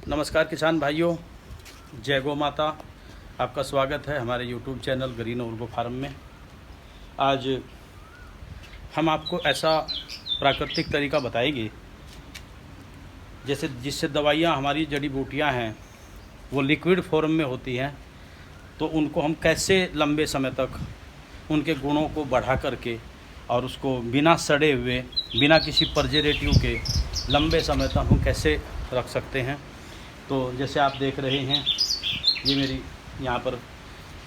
नमस्कार किसान भाइयों, जय गौ माता। आपका स्वागत है हमारे YouTube चैनल ग्रीन उर्गो फार्म में। आज हम आपको ऐसा प्राकृतिक तरीका बताएंगे जिससे दवाइयाँ, हमारी जड़ी बूटियाँ हैं वो लिक्विड फॉर्म में होती हैं, तो उनको हम कैसे लंबे समय तक उनके गुणों को बढ़ा करके और उसको बिना सड़े हुए, बिना किसी प्रिजर्वेटिव के लंबे समय तक हम कैसे रख सकते हैं। तो जैसे आप देख रहे हैं, ये मेरी यहाँ पर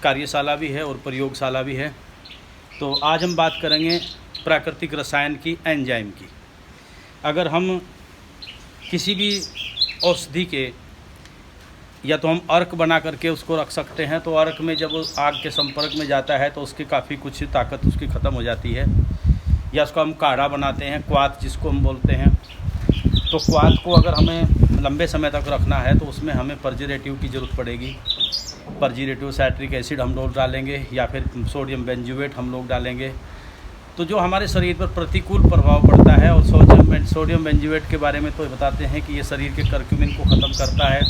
कार्यशाला भी है और प्रयोगशाला भी है। तो आज हम बात करेंगे प्राकृतिक रसायन की, एंजाइम की। अगर हम किसी भी औषधि के या तो हम अर्क बना करके उसको रख सकते हैं, तो अर्क में जब वो आग के संपर्क में जाता है तो उसकी काफ़ी कुछ ताकत उसकी ख़त्म हो जाती है। या उसको हम काढ़ा बनाते हैं, क्वाथ जिसको हम बोलते हैं। तो क्वाथ को अगर हमें लंबे समय तक रखना है तो उसमें हमें प्रिजर्वेटिव की ज़रूरत पड़ेगी। प्रिजर्वेटिव साइट्रिक एसिड हम लोग डालेंगे या फिर सोडियम बेंजोएट हम लोग डालेंगे। तो जो हमारे शरीर पर प्रतिकूल प्रभाव पड़ता है, और सोडियम बेंजोएट के बारे में तो बताते हैं कि ये शरीर के कर्क्यूमिन को ख़त्म करता है।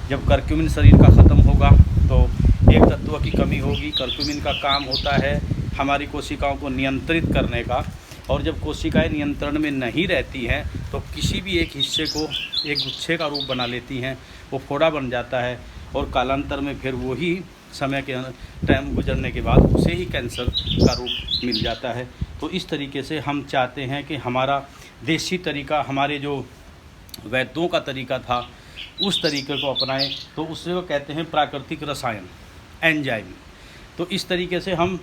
जब कर्क्यूमिन शरीर का ख़त्म होगा तो एक तत्व की कमी होगी। कर्क्यूमिन का काम होता है हमारी कोशिकाओं को नियंत्रित करने का, और जब कोशिकाएं नियंत्रण में नहीं रहती हैं तो किसी भी एक हिस्से को एक गुच्छे का रूप बना लेती हैं, वो फोड़ा बन जाता है, और कालांतर में फिर वही समय के टाइम गुजरने के बाद उसे ही कैंसर का रूप मिल जाता है। तो इस तरीके से हम चाहते हैं कि हमारा देसी तरीका, हमारे जो वैद्यों का तरीका था, उस तरीके को अपनाएं। तो उससे वो कहते हैं प्राकृतिक रसायन, एंजाइम। तो इस तरीके से हम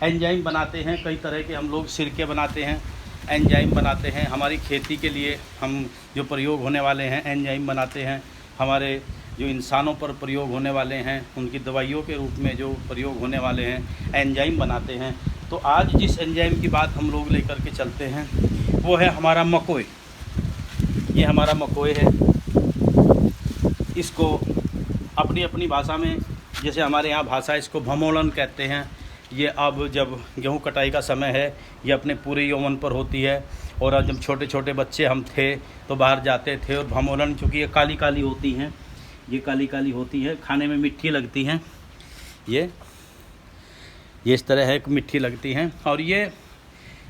एंजाइम बनाते हैं। कई तरह के हम लोग सिरके बनाते हैं, एंजाइम बनाते हैं। हमारी खेती के लिए हम जो प्रयोग होने वाले हैं एंजाइम बनाते हैं। हमारे जो इंसानों पर प्रयोग होने वाले हैं, उनकी दवाइयों के रूप में जो प्रयोग होने वाले हैं, एंजाइम बनाते हैं। तो आज जिस एंजाइम की बात हम लोग लेकर के चलते हैं वो है हमारा मकोए। ये हमारा मकोए है। इसको अपनी अपनी भाषा में, जैसे हमारे यहाँ भाषा इसको भमोलन कहते हैं। ये अब जब गेहूं कटाई का समय है, ये अपने पूरे यौवन पर होती है। और जब छोटे छोटे बच्चे हम थे तो बाहर जाते थे, और भमोलन चूँकि ये काली काली होती हैं, ये काली काली होती है, खाने में मीठी लगती हैं। ये इस तरह है, मीठी लगती हैं। और ये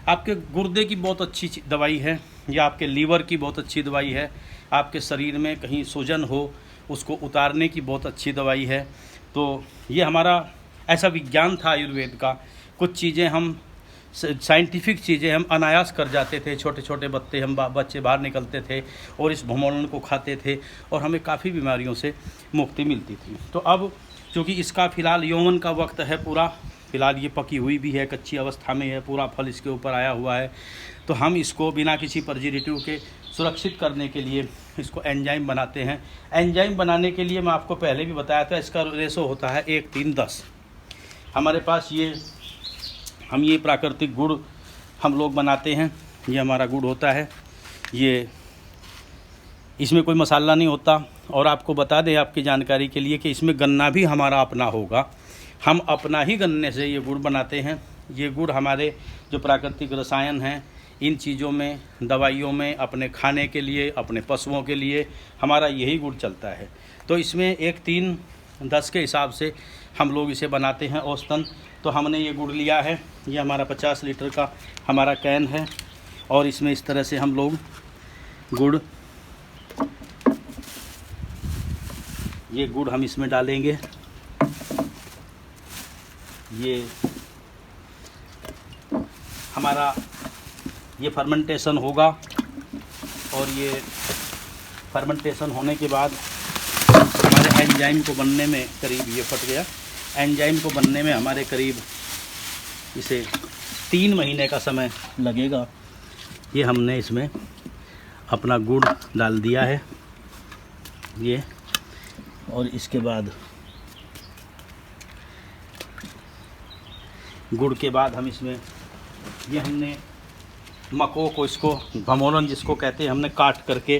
आपके गुर्दे की बहुत अच्छी दवाई है, या आपके लीवर की बहुत अच्छी दवाई है। आपके शरीर में कहीं सूजन हो उसको उतारने की बहुत अच्छी दवाई है। तो ये हमारा ऐसा विज्ञान था आयुर्वेद का। कुछ चीज़ें हम साइंटिफिक चीज़ें हम अनायास कर जाते थे। छोटे छोटे बच्चे बाहर निकलते थे और इस भमोलन को खाते थे, और हमें काफ़ी बीमारियों से मुक्ति मिलती थी। तो अब चूँकि इसका फ़िलहाल यौवन का वक्त है पूरा, फ़िलहाल ये पकी हुई भी है, कच्ची अवस्था में है, पूरा फल इसके ऊपर आया हुआ है। तो हम इसको बिना किसी प्रिजर्वेटिव के सुरक्षित करने के लिए इसको एंजाइम बनाते हैं। एंजाइम बनाने के लिए मैं आपको पहले भी बताया था, इसका रेशो होता है 1:3:10। हमारे पास ये प्राकृतिक गुड़ हम लोग बनाते हैं। ये हमारा गुड़ होता है, ये इसमें कोई मसाला नहीं होता। और आपको बता दें आपकी जानकारी के लिए कि इसमें गन्ना भी हमारा अपना होगा। हम अपना ही गन्ने से ये गुड़ बनाते हैं। ये गुड़ हमारे जो प्राकृतिक रसायन हैं, इन चीज़ों में, दवाइयों में, अपने खाने के लिए, अपने पशुओं के लिए हमारा यही गुड़ चलता है। तो इसमें 1:3:10 के हिसाब से हम लोग इसे बनाते हैं औसतन। तो हमने ये गुड़ लिया है, ये हमारा 50 लीटर का हमारा कैन है, और इसमें इस तरह से हम लोग ये गुड़ हम इसमें डालेंगे। ये हमारा ये फर्मेंटेशन होगा, और ये फर्मेंटेशन होने के बाद हमारे एंजाइम को बनने में करीब, ये फट गया, एंजाइम को बनने में हमारे करीब इसे 3 महीने का समय लगेगा। ये हमने इसमें अपना गुड़ डाल दिया है ये, और इसके बाद गुड़ के बाद हम इसमें ये हमने मको को, इसको भमोलन जिसको कहते हैं, हमने काट करके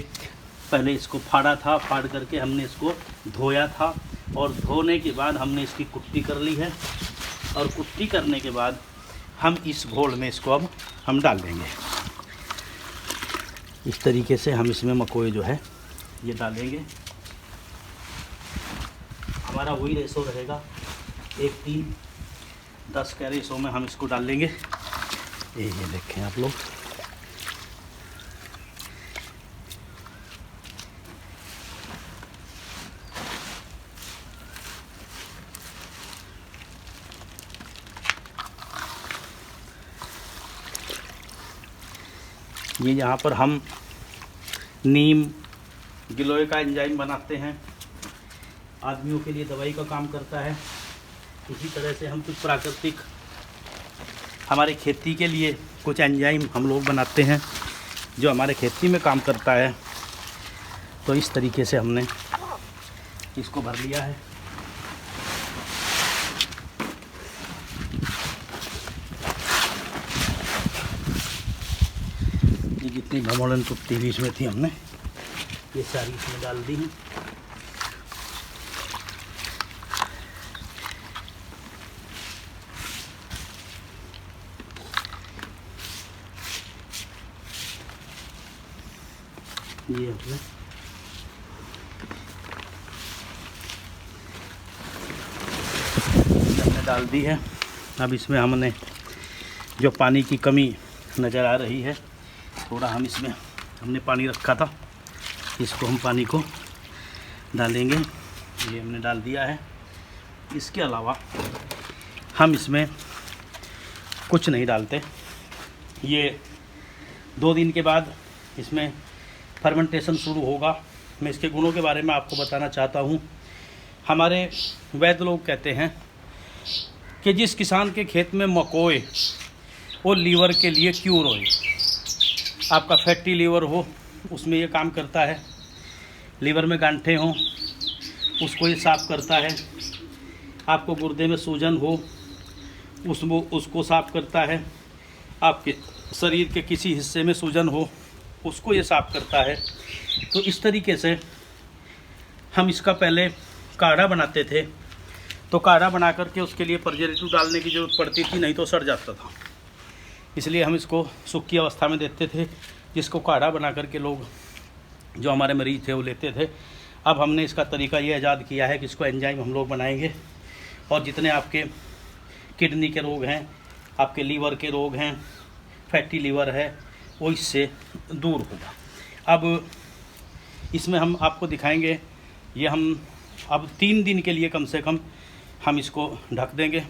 पहले इसको फाड़ा था। फाड़ करके हमने इसको धोया था, और धोने के बाद हमने इसकी कुट्टी कर ली है। और कुट्टी करने के बाद हम इस घोल में इसको अब हम डाल देंगे। इस तरीके से हम इसमें मकोए जो है ये डालेंगे। हमारा वही रेशो रहेगा 1:3:10 का रेशो में हम इसको डाल लेंगे। ये देखें आप लोग, ये यहाँ पर हम नीम गिलोय का एंजाइम बनाते हैं, आदमियों के लिए दवाई का काम करता है। इसी तरह से हम कुछ प्राकृतिक हमारे खेती के लिए कुछ एंजाइम हम लोग बनाते हैं जो हमारे खेती में काम करता है। तो इस तरीके से हमने इसको भर लिया है। ये जितनी भमोलन कुत्ती भी इसमें थी हमने ये सारी इसमें डाल दी हैं। ये हमने डाल दी है। अब इसमें हमने जो पानी की कमी नज़र आ रही है, थोड़ा हम इसमें हमने पानी रखा था, इसको हम पानी को डालेंगे। ये हमने डाल दिया है। इसके अलावा हम इसमें कुछ नहीं डालते। ये 2 दिन के बाद इसमें फर्मेंटेशन शुरू होगा। मैं इसके गुणों के बारे में आपको बताना चाहता हूँ। हमारे वैद्य लोग कहते हैं कि जिस किसान के खेत में मकोए वो लीवर के लिए क्यूर हो, आपका फैटी लीवर हो उसमें ये काम करता है। लीवर में गांठें हों उसको ये साफ़ करता है। आपको गुर्दे में सूजन हो उसको साफ़ करता है। आपके शरीर के किसी हिस्से में सूजन हो उसको ये साफ़ करता है। तो इस तरीके से हम इसका पहले काढ़ा बनाते थे। तो काढ़ा बना करके उसके लिए प्रिजर्वेटिव डालने की ज़रूरत पड़ती थी, नहीं तो सड़ जाता था। इसलिए हम इसको सूखी अवस्था में देते थे, जिसको काढ़ा बना करके लोग जो हमारे मरीज़ थे वो लेते थे। अब हमने इसका तरीका ये ईजाद किया है कि इसको एंजाइम हम लोग बनाएंगे और जितने आपके किडनी के रोग हैं, आपके लीवर के रोग हैं, फैटी लीवर है, वो इससे दूर होगा। अब इसमें हम आपको दिखाएंगे, ये हम अब 3 दिन के लिए कम से कम हम इसको ढक देंगे।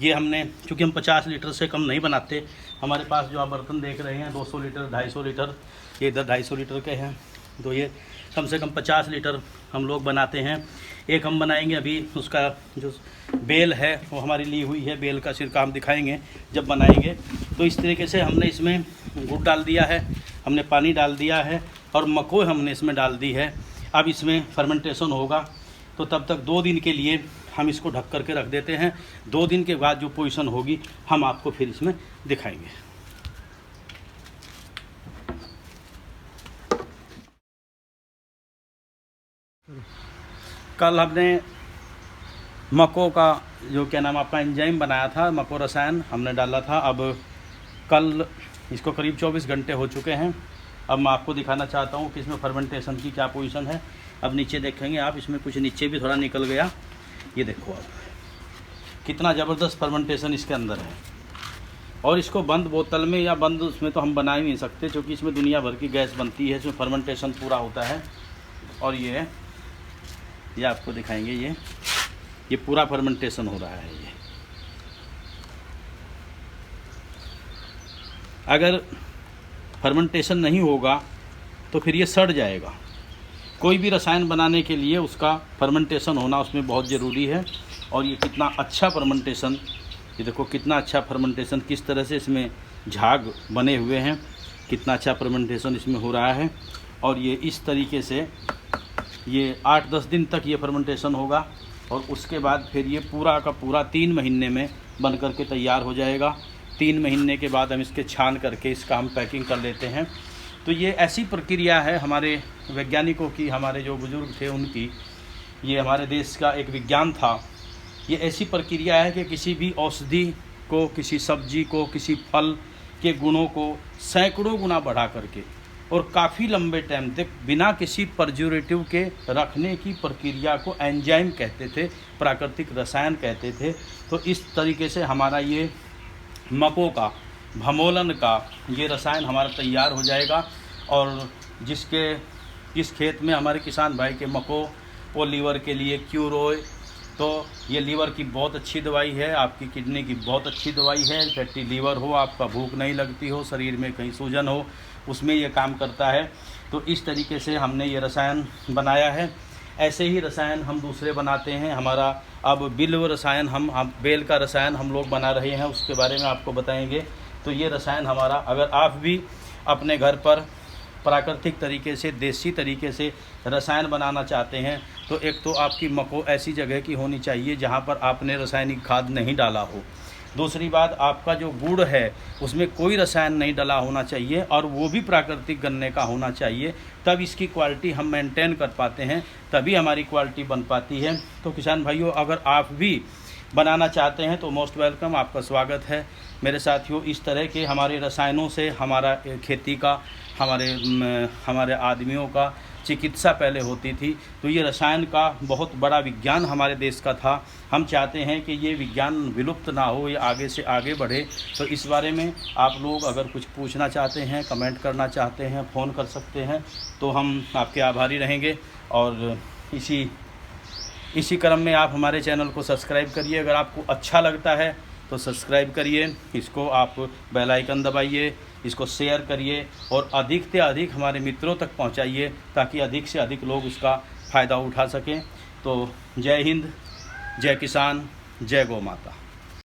ये हमने चूँकि हम 50 लीटर से कम नहीं बनाते, हमारे पास जो आप बर्तन देख रहे हैं 200 लीटर 250 लीटर, ये इधर 250 लीटर के हैं। तो ये कम से कम 50 लीटर हम लोग बनाते हैं। एक हम बनाएंगे अभी, उसका जो बेल है वो हमारी ली हुई है, बेल का सिरका हम दिखाएंगे जब बनाएंगे। तो इस तरीके से हमने इसमें गुड़ डाल दिया है, हमने पानी डाल दिया है और मकोई हमने इसमें डाल दी है। अब इसमें फर्मेंटेशन होगा, तो तब तक 2 दिन के लिए हम इसको ढक करके रख देते हैं। 2 दिन के बाद जो पोजीशन होगी हम आपको फिर इसमें दिखाएंगे। कल हमने मको का जो क्या नाम आपका एंजाइम बनाया था, मको रसायन हमने डाला था। अब कल इसको करीब 24 घंटे हो चुके हैं। अब मैं आपको दिखाना चाहता हूँ कि इसमें फर्मेंटेशन की क्या पोजीशन है। अब नीचे देखेंगे आप, इसमें कुछ नीचे भी थोड़ा निकल गया। ये देखो आप कितना ज़बरदस्त फर्मेंटेशन इसके अंदर है। और इसको बंद बोतल में या बंद उसमें तो हम बना ही नहीं सकते, क्योंकि इसमें दुनिया भर की गैस बनती है, इसमें फर्मेंटेशन पूरा होता है। और ये आपको दिखाएंगे, ये पूरा फर्मेंटेशन हो रहा है। ये अगर फर्मेंटेशन नहीं होगा तो फिर ये सड़ जाएगा। कोई भी रसायन बनाने के लिए उसका फर्मेंटेशन होना उसमें बहुत ज़रूरी है। और ये कितना अच्छा फर्मेंटेशन, ये देखो कितना अच्छा फर्मेंटेशन, किस तरह से इसमें झाग बने हुए हैं, कितना अच्छा फर्मेंटेशन इसमें हो रहा है। और ये इस तरीके से ये 8-10 दिन तक ये फर्मेंटेशन होगा और उसके बाद फिर ये पूरा का पूरा 3 महीने में बन करके तैयार हो जाएगा। 3 महीने के बाद हम इसके छान करके इसका हम पैकिंग कर लेते हैं। तो ये ऐसी प्रक्रिया है हमारे वैज्ञानिकों की, हमारे जो बुज़ुर्ग थे उनकी, ये हमारे देश का एक विज्ञान था। ये ऐसी प्रक्रिया है कि किसी भी औषधि को, किसी सब्जी को, किसी फल के गुणों को सैकड़ों गुना बढ़ा करके और काफ़ी लंबे टाइम तक बिना किसी प्रिजर्वेटिव के रखने की प्रक्रिया को एंजाइम कहते थे, प्राकृतिक रसायन कहते थे। तो इस तरीके से हमारा ये मकों का भमोलन का ये रसायन हमारा तैयार हो जाएगा। और इस खेत में हमारे किसान भाई के मको वो लीवर के लिए क्यूरोय, तो ये लीवर की बहुत अच्छी दवाई है, आपकी किडनी की बहुत अच्छी दवाई है। फैटी लीवर हो, आपका भूख नहीं लगती हो, शरीर में कहीं सूजन हो, उसमें ये काम करता है। तो इस तरीके से हमने ये रसायन बनाया है। ऐसे ही रसायन हम दूसरे बनाते हैं। हमारा अब बिल्व रसायन हम बेल का रसायन हम लोग बना रहे हैं, उसके बारे में आपको बताएंगे। तो ये रसायन हमारा, अगर आप भी अपने घर पर प्राकृतिक तरीके से, देसी तरीके से रसायन बनाना चाहते हैं, तो एक तो आपकी मको ऐसी जगह की होनी चाहिए जहाँ पर आपने रासायनिक खाद नहीं डाला हो। दूसरी बात, आपका जो गुड़ है उसमें कोई रसायन नहीं डला होना चाहिए और वो भी प्राकृतिक गन्ने का होना चाहिए। तब इसकी क्वालिटी हम मेंटेन कर पाते हैं, तभी हमारी क्वालिटी बन पाती है। तो किसान भाइयों, अगर आप भी बनाना चाहते हैं तो मोस्ट वेलकम, आपका स्वागत है। मेरे साथियों, इस तरह के हमारे रसायनों से हमारा खेती का, हमारे आदमियों का चिकित्सा पहले होती थी। तो ये रसायन का बहुत बड़ा विज्ञान हमारे देश का था। हम चाहते हैं कि ये विज्ञान विलुप्त ना हो, ये आगे से आगे बढ़े। तो इस बारे में आप लोग अगर कुछ पूछना चाहते हैं, कमेंट करना चाहते हैं, फ़ोन कर सकते हैं, तो हम आपके आभारी रहेंगे। और इसी क्रम में आप हमारे चैनल को सब्सक्राइब करिए। अगर आपको अच्छा लगता है तो सब्सक्राइब करिए, इसको आप बेल आइकन दबाइए, इसको शेयर करिए और अधिक से अधिक हमारे मित्रों तक पहुंचाइए, ताकि अधिक से अधिक लोग उसका फ़ायदा उठा सकें। तो जय हिंद, जय किसान, जय गौ माता।